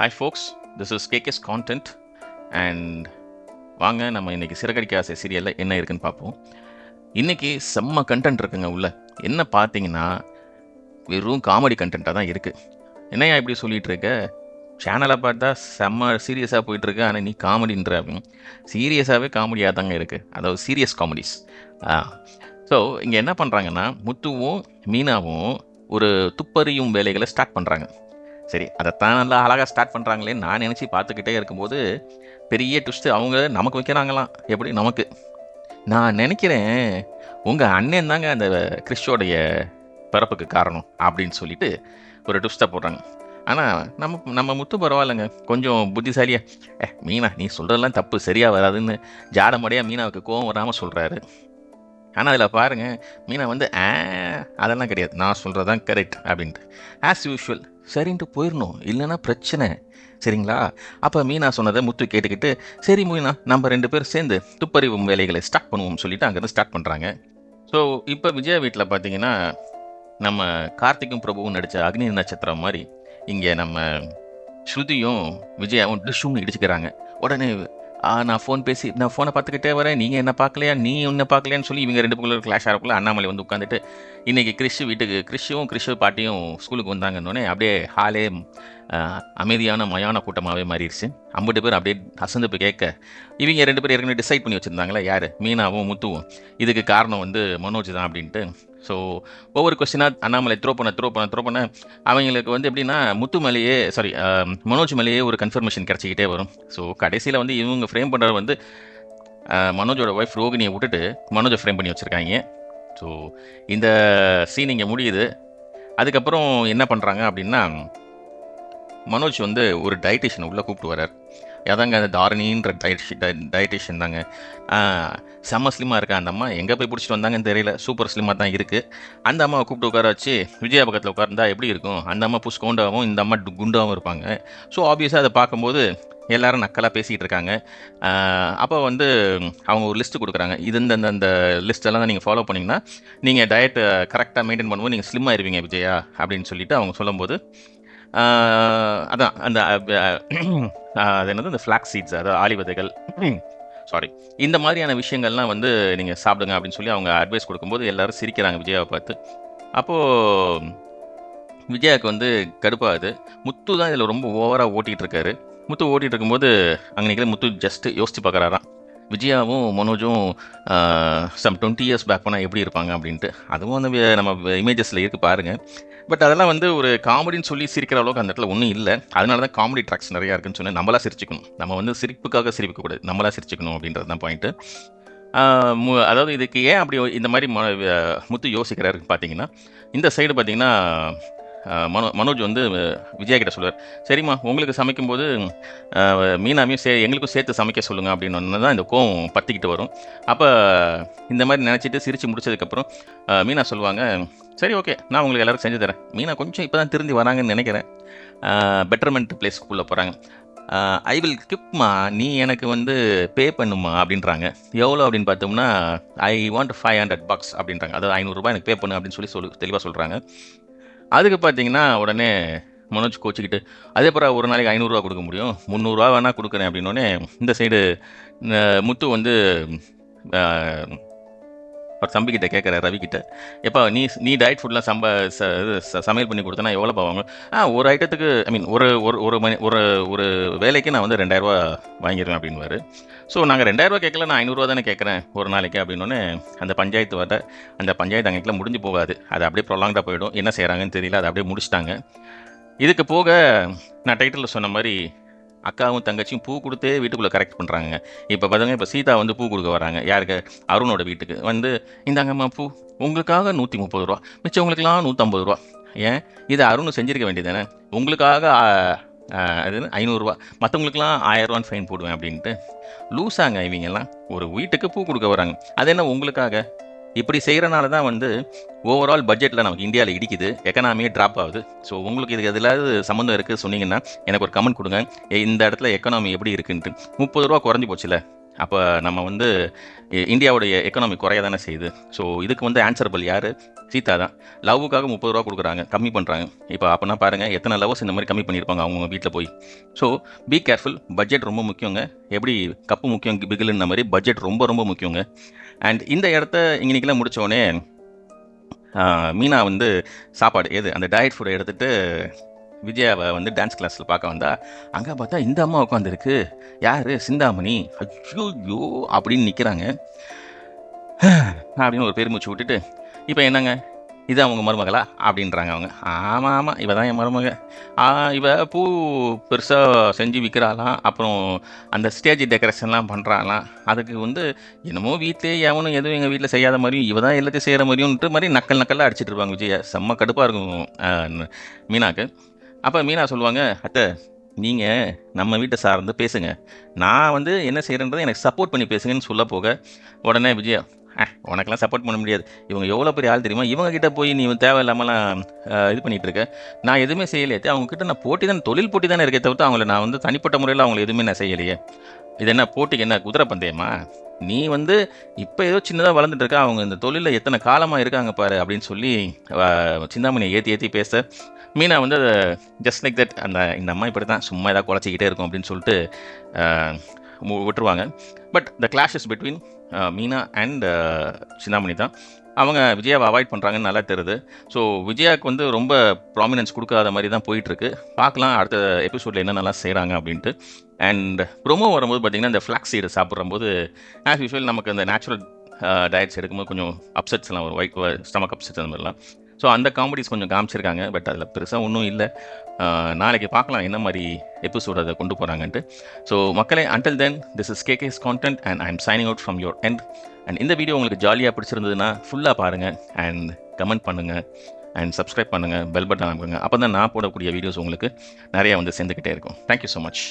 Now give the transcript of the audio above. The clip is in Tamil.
Hi forks, this is KKS content. And வாங்க நம்ம இன்றைக்கி சிறகடிக்க ஆசை சீரியலில் என்ன இருக்குன்னு பார்ப்போம். இன்றைக்கி செம்ம கண்டென்ட் இருக்குங்க உள்ள. என்ன பார்த்தீங்கன்னா வெறும் காமெடி கண்டென்ட்டாக தான் இருக்குது. என்னையா இப்படி சொல்லிகிட்டு இருக்க? சேனலை பார்த்தா செம்ம சீரியஸாக போயிட்டுருக்கு, ஆனால் நீ காமெடின்ற அப்படின்னு. சீரியஸாகவே காமெடியாக தாங்க இருக்குது, அதாவது சீரியஸ் காமெடிஸ். ஸோ இங்கே என்ன பண்ணுறாங்கன்னா, முத்துவும் மீனாவும் ஒரு துப்பறியும் வேலைகளை ஸ்டார்ட் பண்ணுறாங்க. சரி, அதைத்தான் நல்லா அழகாக ஸ்டார்ட் பண்ணுறாங்களேன்னு நான் நினச்சி பார்த்துக்கிட்டே இருக்கும்போது பெரிய ட்விஸ்ட்டு அவங்க நமக்கு வைக்கிறாங்களாம். எப்படி நமக்கு? நான் நினைக்கிறேன் உங்கள் அண்ணன் தாங்க அந்த கிறிஸ்டோடைய பிறப்புக்கு காரணம் அப்படின்னு சொல்லிட்டு ஒரு ட்விஸ்ட்டை போடுறாங்க. ஆனால் நம்ம முத்து பரவாயில்லைங்க, கொஞ்சம் புத்திசாலியாக மீனா நீ சொல்கிறதெல்லாம் தப்பு, சரியாக வராதுன்னு ஜாடமடையாக மீனாவுக்கு கோவம் வராமல் சொல்கிறாரு. ஆனால் அதில் பாருங்கள், மீனா வந்து அதெல்லாம் கிடையாது, நான் சொல்கிறது தான் கரெக்ட் அப்படின்ட்டு ஆஸ் யூஷுவல் சரின்ட்டு போயிடணும், இல்லைன்னா பிரச்சனை. சரிங்களா? அப்போ மீனா சொன்னதை முத்து கேட்டுக்கிட்டு, சரி மீனா நம்ம 2 பேரும் சேர்ந்து துப்பறிவும் வேலைகளை ஸ்டார்ட் பண்ணுவோம்னு சொல்லிட்டு அங்கேருந்து ஸ்டார்ட் பண்ணுறாங்க. ஸோ இப்போ விஜயா வீட்டில் பார்த்தீங்கன்னா நம்ம கார்த்திக்கும் பிரபுவும் நடித்த அக்னி நட்சத்திரம் மாதிரி இங்கே நம்ம ஸ்ருதியும் விஜயாவும் டிஷ்ஷும்னு இடிச்சுக்கிறாங்க. உடனே நான் ஃபோனை பார்த்துக்கிட்டே வரேன், நீங்கள் என்ன பார்க்கலையா, நீ என்ன பார்க்கலையான்னு சொல்லி இவங்க 2 பேரும் கிளாஷ் ஆகிறக்குள்ள அண்ணாமலை வந்து உட்காந்துட்டு இன்றைக்கி கிறிஷும் பாட்டியும் ஸ்கூலுக்கு வந்தாங்கன்னொடனே அப்படியே ஹாலே அமைதியான மயான கூட்டமாகவே மாறிடுச்சு. 50 பேர் அப்படியே அசந்து போய் கேட்க, இவங்க 2 பேர் ஏற்கனவே டிசைட் பண்ணி வச்சுருந்தாங்களே, யார்? மீனாவும் முத்துவும். இதுக்கு காரணம் வந்து மனோஜ் தான் அப்படின்ட்டு. ஸோ ஒவ்வொரு கொஸ்டினாக அண்ணாமலை த்ரோ பண்ண அவங்களுக்கு வந்து எப்படின்னா மனோஜ் மேலேயே ஒரு கன்ஃபர்மேஷன் கிடச்சிக்கிட்டே வரும். ஸோ கடைசியில் வந்து இவங்க ஃப்ரேம் பண்ணுறது வந்து மனோஜோட ஒய்ஃப் ரோகிணியை விட்டுட்டு மனோஜை ஃப்ரேம் பண்ணி வச்சுருக்காங்க. ஸோ இந்த சீன் இங்கே முடியுது. அதுக்கப்புறம் என்ன பண்ணுறாங்க அப்படின்னா, மனோஜ் வந்து ஒரு டயட்டிஷியனை உள்ளே கூப்பிட்டு வர்றார். அதாங்க அந்த தாரணின்ற டயட்டிஷியன் தாங்க. செம்ம ஸ்லிம்மாக இருக்கா அந்த அம்மா, எங்கே போய் பிடிச்சிட்டு வந்தாங்கன்னு தெரியல, சூப்பர் ஸ்லிம்மாக தான் இருக்குது. அந்த அம்மாவை கூப்பிட்டு உட்கார வச்சு விஜயா பக்கத்தில் உட்கார்ந்தா எப்படி இருக்கும்? அந்த அம்மா புஷ்கோண்டாகவும் இந்த அம்மா குண்டாகவும் இருப்பாங்க. ஸோ ஆப்வியஸாக அதை பார்க்கும்போது எல்லோரும் நக்கலாக பேசிகிட்டு இருக்காங்க. அப்போ வந்து அவங்க ஒரு லிஸ்ட்டு கொடுக்குறாங்க, இது இந்த லிஸ்ட்டெல்லாம் நீங்கள் ஃபாலோ பண்ணிங்கன்னா நீங்கள் டயட்டை கரெக்டாக மெயின்டைன் பண்ணும்போது நீங்கள் ஸ்லிம் ஆயிருவீங்க விஜயா அப்படின்னு சொல்லிட்டு அவங்க சொல்லும்போது, அதான் அந்த அது என்னது, இந்த ஃப்ளாக்ஸ் சீட்ஸ், அதாவது ஆளி விதைகள், இந்த மாதிரியான விஷயங்கள்லாம் வந்து நீங்கள் சாப்பிடுங்க அப்படின்னு சொல்லி அவங்க அட்வைஸ் கொடுக்கும்போது எல்லோரும் சிரிக்கிறாங்க விஜயாவை பார்த்து. அப்போது விஜயாவுக்கு வந்து கடுப்பாகுது. முத்து தான் இதில் ரொம்ப ஓவராக ஓட்டிகிட்டு இருக்காரு. முத்து ஓட்டிகிட்டு இருக்கும்போது அங்கே முத்து ஜஸ்ட்டு யோசித்து பார்க்குறாராம், விஜயாவும் மனோஜும் சம் 20 இயர்ஸ் பேக் பண்ணால் எப்படி இருப்பாங்க அப்படின்ட்டு. அதுவும் வந்து நம்ம இமேஜஸில் இருக்குது பாருங்கள். பட் அதெல்லாம் வந்து ஒரு காமெடின்னு சொல்லி சிரிக்கிற அளவுக்கு அந்த இடத்துல ஒன்றும் இல்லை. அதனால தான் காமெடி ட்ராக்ஸ் நிறையா இருக்குன்னு சொன்னேன். நம்மளாக சிரிச்சுக்கணும், நம்ம வந்து சிரிப்புக்காக சிரிக்கக்கூடாது, நம்மளாக சிரிச்சுக்கணும் அப்படின்றது தான் பாயிண்ட்டு. அதாவது இதுக்கு ஏன் அப்படி இந்த மாதிரி முத்து யோசிக்கிறாரு பார்த்தீங்கன்னா, இந்த சைடு பார்த்தீங்கன்னா மனோஜ் வந்து விஜயா கிட்ட சொல்லுவார், சரிம்மா உங்களுக்கு சமைக்கும்போது மீனாமையும் எங்களுக்கும் சேர்த்து சமைக்க சொல்லுங்கள் அப்படின்னு தான் இந்த கோவம் பற்றிக்கிட்டு வரும். அப்போ இந்த மாதிரி நினச்சிட்டு சிரித்து முடிச்சதுக்கப்புறம் மீனா சொல்லுவாங்க, சரி ஓகே நான் உங்களுக்கு எல்லோரும் செஞ்சு தரேன். மீனா கொஞ்சம் இப்போ தான் திருந்தி வராங்கன்னு நினைக்கிறேன். பெட்டர்மெண்ட் பிளேஸ்க்குள்ளே போகிறாங்க. ஐ வில் கிப்மா, நீ எனக்கு வந்து பே பண்ணுமா அப்படின்றாங்க. எவ்வளோ அப்படின்னு பார்த்தோம்னா, ஐ வாண்ட் $500 அப்படின்றாங்க. அதாவது $500 எனக்கு பே பண்ணு அப்படின்னு சொல்லி தெளிவாக சொல்கிறாங்க. அதுக்கு பார்த்தீங்கன்னா உடனே மனோஜ் கோச்சிக்கிட்டு, அதே பிறகு ஒரு நாளைக்கு $500 கொடுக்க முடியும், $300 வேணால் கொடுக்குறேன் அப்படின்னோடனே இந்த சைடு முத்து வந்து தம்பிக்கிட்ட கேட்குற ரவிக்கிட்ட, எப்பா நீ டயட் ஃபுட்லாம் சமையல் பண்ணி கொடுத்தனா எவ்வளோ போவாங்க? ஒரு ஐட்டத்துக்கு ஒரு வேலைக்கு நான் வந்து $2000 வாங்கிடுவேன் அப்படின்வாரு. ஸோ நாங்கள் $2000 கேட்கல, நான் $500 தானே கேட்குறேன் ஒரு நாளைக்கு அப்படின்னோடனே அந்த பஞ்சாயத்து அங்கேக்கெல்லாம் முடிஞ்சு போகாது, அது அப்படியே ப்ரொலாங்டாக போயிடும். என்ன செய்கிறாங்கன்னு தெரியல, அதை அப்படியே முடிச்சிட்டாங்க. இதுக்கு போக நான் டைட்டிலில் சொன்ன மாதிரி அக்காவும் தங்கச்சியும் பூ கொடுத்தே வீட்டுக்குள்ளே கரெக்ட் பண்ணுறாங்க. இப்போ பார்த்தீங்கன்னா, இப்போ சீதா வந்து பூ கொடுக்க வராங்க. யாருக்கு? அருணோட வீட்டுக்கு வந்து, இந்தாங்கம்மா பூ, உங்களுக்காக $130, மிச்சவங்களுக்கெல்லாம் $150. ஏன் இது அருண் செஞ்சிருக்க வேண்டியதானே? உங்களுக்காக அது $500, மற்றவங்களுக்கெல்லாம் $1000 ஃபைன் போடுவேன் அப்படின்ட்டு. லூஸாங்க இவங்கெல்லாம். ஒரு வீட்டுக்கு பூ கொடுக்க வராங்க, அது என்ன உங்களுக்காக? இப்படி செய்கிறனால தான் வந்து ஓவரால் பட்ஜெட்டில் நமக்கு இந்தியாவில் இடிக்குது, எக்கனாமியே ட்ராப் ஆகுது. ஸோ உங்களுக்கு இதுக்கு எதிலாவது சம்மந்தம் இருக்குது சொன்னீங்கன்னா எனக்கு ஒரு கமெண்ட் கொடுங்க, இந்த இடத்துல எக்கனாமி எப்படி இருக்குன்ட்டு. $30 குறைஞ்சி போச்சுல, அப்போ நம்ம வந்து இந்தியாவுடைய எக்கனாமி குறைய தானே செய்யுது. ஸோ இதுக்கு வந்து ஆன்சரபிள் யார்? சீதா தான். லவ்வுக்காக 30 ரூபா கொடுக்குறாங்க, கம்மி பண்ணுறாங்க. இப்போ அப்போனா பாருங்கள் எத்தனை லவ்வர்ஸ் இந்த மாதிரி கம்மி பண்ணியிருப்பாங்க அவங்க வீட்டில் போய். So be careful. பட்ஜெட் ரொம்ப முக்கியங்க. எப்படி கப்பு முக்கியம் பிகிலுன்ற மாதிரி பட்ஜெட் ரொம்ப ரொம்ப முக்கியங்க. அண்ட் இந்த இடத்த இன்றைக்கெல்லாம் முடித்தோடனே மீனா வந்து சாப்பாடு அந்த டயட் ஃபுட்டை எடுத்துகிட்டு விஜயாவை வந்து டான்ஸ் கிளாஸில் பார்க்க வந்தா, அங்கே பார்த்தா இந்த அம்மா உட்காந்துருக்கு. யார்? சிந்தாமணி. ஐயோ அப்படின்னு நிற்கிறாங்க. அப்படின்னு ஒரு பெருமூச்சு விட்டுட்டு, இப்போ என்னங்க இது அவங்க மருமகளா அப்படின்றாங்க அவங்க. ஆமாம் ஆமாம், இவ தான் என் மருமக. இவ பூ பெருசாக செஞ்சு விற்கிறாளாம், அப்புறம் அந்த ஸ்டேஜ் டெக்கரேஷன்லாம் பண்ணுறாளாம். அதுக்கு வந்து என்னமோ வீட்டிலே எவனும் எதுவும் எங்கள் வீட்டில் செய்யாத மாதிரியும் இவ தான் எல்லாத்தையும் செய்கிற மாதிரியும்ன்ற மாதிரி நக்கலாக அடிச்சிட்டு இருப்பாங்க விஜயா. செம்ம கடுப்பாக இருக்கும் மீனாக்கு. அப்போ மீனா சொல்லுவாங்க, அத்தை நீங்கள் நம்ம வீட்டை சார்ந்து பேசுங்க, நான் வந்து என்ன செய்கிறேன்றதை எனக்கு சப்போர்ட் பண்ணி பேசுங்கன்னு சொல்ல போக, உடனே விஜயா, உனக்கெல்லாம் சப்போர்ட் பண்ண முடியாது, இவங்க எவ்வளோ பெரிய ஆள் தெரியுமா, இவங்ககிட்ட போய் நீ தேவையில்லாமலாம் இது பண்ணிகிட்டு இருக்க, நான் எதுவுமே செய்யலையே, அவங்கக்கிட்ட நான் போட்டி தான், தொழில் போட்டி தானே இருக்கே தவிர்த்து அவங்கள நான் வந்து தனிப்பட்ட முறையில் அவங்கள எதுவுமே நான் செய்யலையே. இது என்ன போட்டிக்கு என்ன குதிரை பந்தயமா? நீ வந்து இப்போ ஏதோ சின்னதாக வளர்ந்துட்டு இருக்கா, அவங்க இந்த தொழிலில் எத்தனை காலமாக இருக்காங்க பாரு அப்படின்னு சொல்லி சிந்தாமணியை ஏற்றி பேச, மீனா வந்து ஜஸ்ட் லைக் தட் இந்த அம்மா இப்படி தான் சும்மா ஏதாவது குறைச்சிக்கிட்டே இருக்கும் அப்படின்னு சொல்லிட்டு விட்டுருவாங்க. But the clashes between Meena and Chintamani தான். அவங்க விஜயாவை அவாய்ட் பண்ணுறாங்கன்னு நல்லா தெரியுது. ஸோ விஜயாவுக்கு வந்து ரொம்ப ப்ராமினன்ஸ் கொடுக்காத மாதிரி தான் போயிட்டுருக்கு. பார்க்கலாம் அடுத்த எபிசோடில் என்னென்னலாம் செய்கிறாங்க அப்படின்ட்டு. அண்ட் ப்ரொமோ வரும்போது பார்த்திங்கன்னா இந்த ஃப்ளாக்ஸ் சீடு சாப்பிட்றம்போது ஆஸ் யூஷுவல் நமக்கு இந்த நேச்சுரல் டயட்ஸ் எடுக்கும்போது கொஞ்சம் அப்செட்ஸ்லாம் வரும், ஒயிட் ஸ்டமக் அப்செட்ஸ் அந்த மாதிரிலாம். ஸோ அந்த காமெடிஸ் கொஞ்சம் காமிச்சிருக்காங்க. பட் அதில் பெருசாக ஒன்றும் இல்லை. நாளைக்கு பார்க்கலாம் என்ன மாதிரி எபிசோட் அதை கொண்டு போகிறாங்கன்ட்டு. ஸோ மக்களே, until then, this is KK's content and I'm signing out from your end. And இந்த வீடியோ உங்களுக்கு ஜாலியாக பிடிச்சிருந்ததுன்னா ஃபுல்லாக பாருங்கள் அண்ட் கமெண்ட் பண்ணுங்கள் அண்ட் சப்ஸ்கிரைப் பண்ணுங்கள், பெல் பட்டன் அமுக்குங்க. அப்போ தான் நான் போடக்கூடிய வீடியோஸ் உங்களுக்கு நிறையா வந்து சேர்ந்துக்கிட்டே இருக்கும். Thank you so much.